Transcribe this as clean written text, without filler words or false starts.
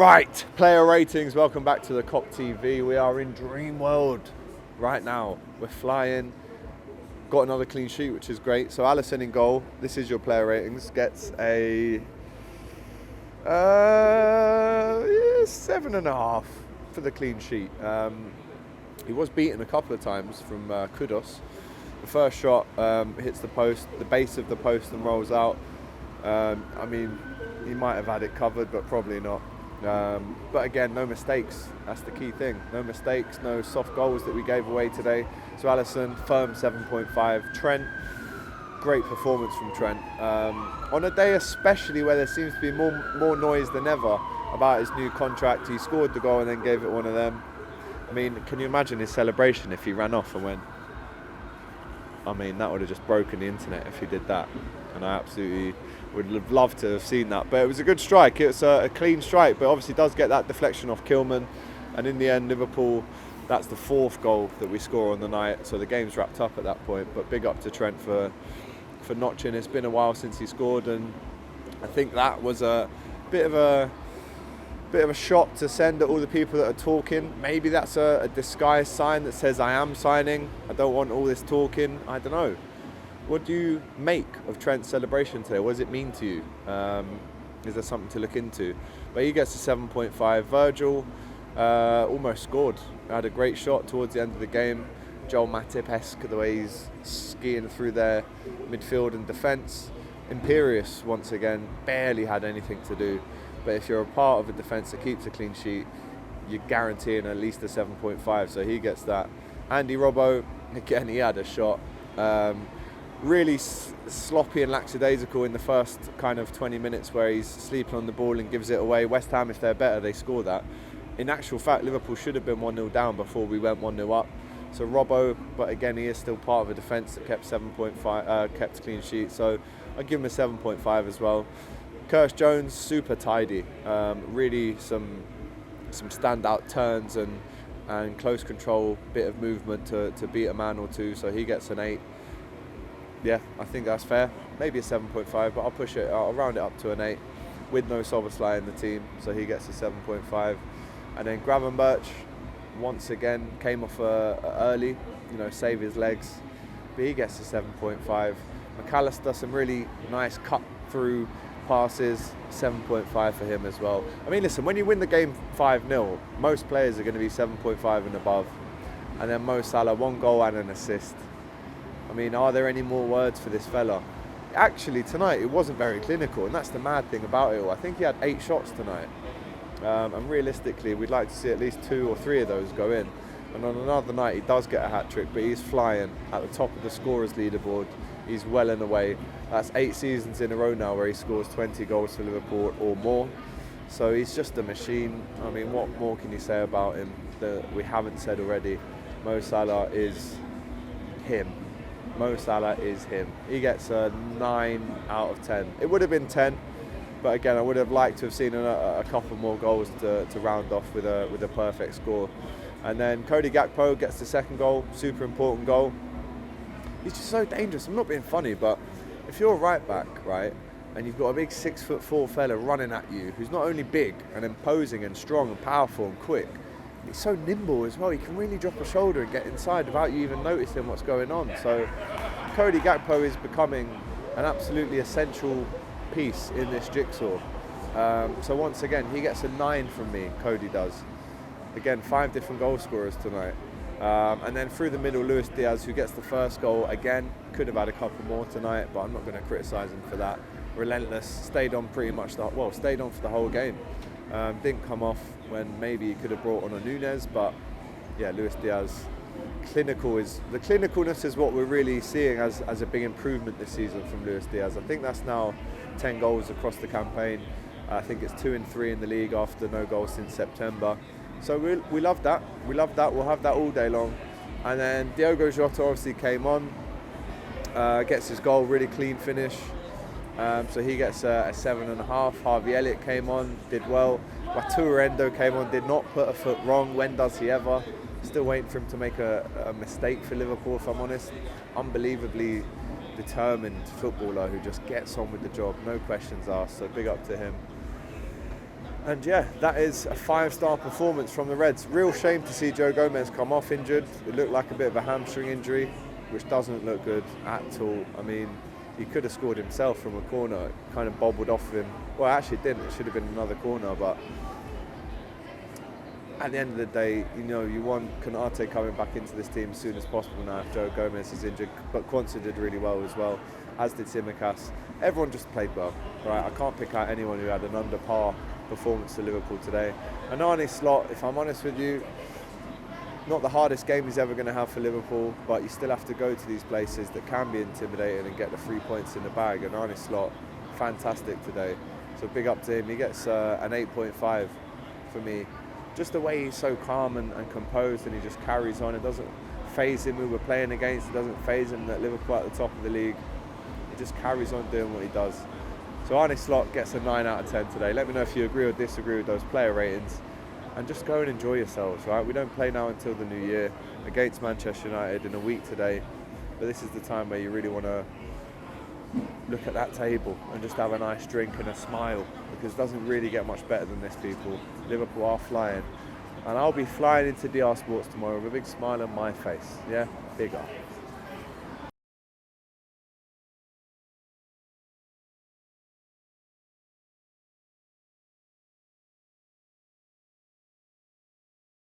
Right, player ratings, welcome back to the Kop TV. We are in dream world right now. We're flying, got another clean sheet, which is great. So Alisson in goal, this is your player ratings, gets a 7.5 for the clean sheet. He was beaten a couple of times from Kudos. The first shot hits the post, the base of the post and rolls out. I mean, he might have had it covered, but probably not. But again, no mistakes. That's the key thing. No mistakes, no soft goals that we gave away today. So Alisson, firm 7.5. Trent, great performance from Trent. On a day especially where there seems to be more noise than ever about his new contract, he scored the goal and then gave it one of them. I mean, can you imagine his celebration if he ran off and went? I mean, that would have just broken the internet if he did that. And I absolutely would have loved to have seen that. But it was a good strike. It was a clean strike, but obviously does get that deflection off Kilman. And in the end, Liverpool, that's the fourth goal that we score on the night. So the game's wrapped up at that point. But big up to Trent for notching. It's been a while since he scored, and I think that was a bit of a shot to send at all the people that are talking. Maybe that's a disguised sign that says I am signing. I don't want all this talking. I don't know. What do you make of Trent's celebration today? What does it mean to you? Is there something to look into? But he gets a 7.5. Virgil almost scored. Had a great shot towards the end of the game. Joel Matip-esque, the way he's skiing through their midfield and defence. Imperious, once again, barely had anything to do. But if you're a part of a defence that keeps a clean sheet, you're guaranteeing at least a 7.5. So he gets that. Andy Robbo, again, he had a shot. Really sloppy and lackadaisical in the first kind of 20 minutes where he's sleeping on the ball and gives it away. West Ham, if they're better, they score that. In actual fact, Liverpool should have been 1-0 down before we went 1-0 up. So Robbo, but again, he is still part of a defence that kept 7.5, kept clean sheet. So I'd give him a 7.5 as well. Curtis Jones, super tidy. Really some standout turns and close control, bit of movement to beat a man or two. So he gets an 8. Yeah, I think that's fair. Maybe a 7.5, but I'll push it. I'll round it up to an 8 with no Soboslai in the team. So he gets a 7.5. And then Gravenberch, once again, came off early, save his legs. But he gets a 7.5. McAllister, some really nice cut through passes, 7.5 for him as well. I mean, listen, when you win the game 5-0, most players are going to be 7.5 and above. And then Mo Salah, 1 goal and an assist. I mean, are there any more words for this fella? Actually, tonight, it wasn't very clinical, and that's the mad thing about it all. I think he had 8 shots tonight. And realistically, we'd like to see at least 2 or 3 of those go in. And on another night, he does get a hat-trick, but he's flying at the top of the scorers leaderboard. He's well and away. That's 8 seasons in a row now where he scores 20 goals for Liverpool or more. So he's just a machine. I mean, what more can you say about him that we haven't said already? Mo Salah is him. Mo Salah is him. He gets a 9 out of 10. It would have been 10, but again, I would have liked to have seen a couple more goals to round off with a perfect score. And then Cody Gakpo gets the second goal, super important goal. He's just so dangerous. I'm not being funny, but if you're a right back, right, and you've got a big 6'4" fella running at you, who's not only big and imposing and strong and powerful and quick, he's so nimble as well. He can really drop a shoulder and get inside without you even noticing what's going on. So Cody Gakpo is becoming an absolutely essential piece in this jigsaw. So once again, he gets a 9 from me, Cody does. Again, 5 different goal scorers tonight. And then through the middle, Luis Diaz, who gets the first goal. Again, could have had a couple more tonight, but I'm not going to criticise him for that. Relentless, stayed on pretty much stayed on for the whole game. Didn't come off when maybe he could have brought on a Nunez, but yeah, Luis Diaz, the clinicalness is what we're really seeing as a big improvement this season from Luis Diaz. I think that's now 10 goals across the campaign. I think it's 2 and 3 in the league after no goals since September. So we love that. We love that. We'll have that all day long. And then Diogo Jota obviously came on, gets his goal, really clean finish. So he gets a 7.5. Harvey Elliott came on, did well. Wataru Endo came on, did not put a foot wrong. When does he ever? Still waiting for him to make a mistake for Liverpool, if I'm honest. Unbelievably determined footballer who just gets on with the job, no questions asked. So big up to him. And yeah, that is a 5-star performance from the Reds. Real shame to see Joe Gomez come off injured. It looked like a bit of a hamstring injury, which doesn't look good at all. I mean, he could have scored himself from a corner. It kind of bobbled off of him. Well, actually it didn't. It should have been another corner, but at the end of the day, you know, you want Konate coming back into this team as soon as possible now if Joe Gomez is injured. But Quansah did really well as well, as did Tsimikas. Everyone just played well, right? I can't pick out anyone who had an under par performance to Liverpool today. And Arne Slot, if I'm honest with you, not the hardest game he's ever going to have for Liverpool, but you still have to go to these places that can be intimidating and get the 3 points in the bag. And Arne Slot, fantastic today. So big up to him. He gets an 8.5 for me. Just the way he's so calm and composed, and he just carries on. It doesn't faze him who we're playing against. It doesn't faze him that Liverpool at the top of the league. He just carries on doing what he does. So Arne Slot gets a 9 out of 10 today. Let me know if you agree or disagree with those player ratings. And just go and enjoy yourselves, right? We don't play now until the new year against Manchester United in a week today. But this is the time where you really want to look at that table and just have a nice drink and a smile, because it doesn't really get much better than this, people. Liverpool are flying. And I'll be flying into DR Sports tomorrow with a big smile on my face. Yeah? Big up.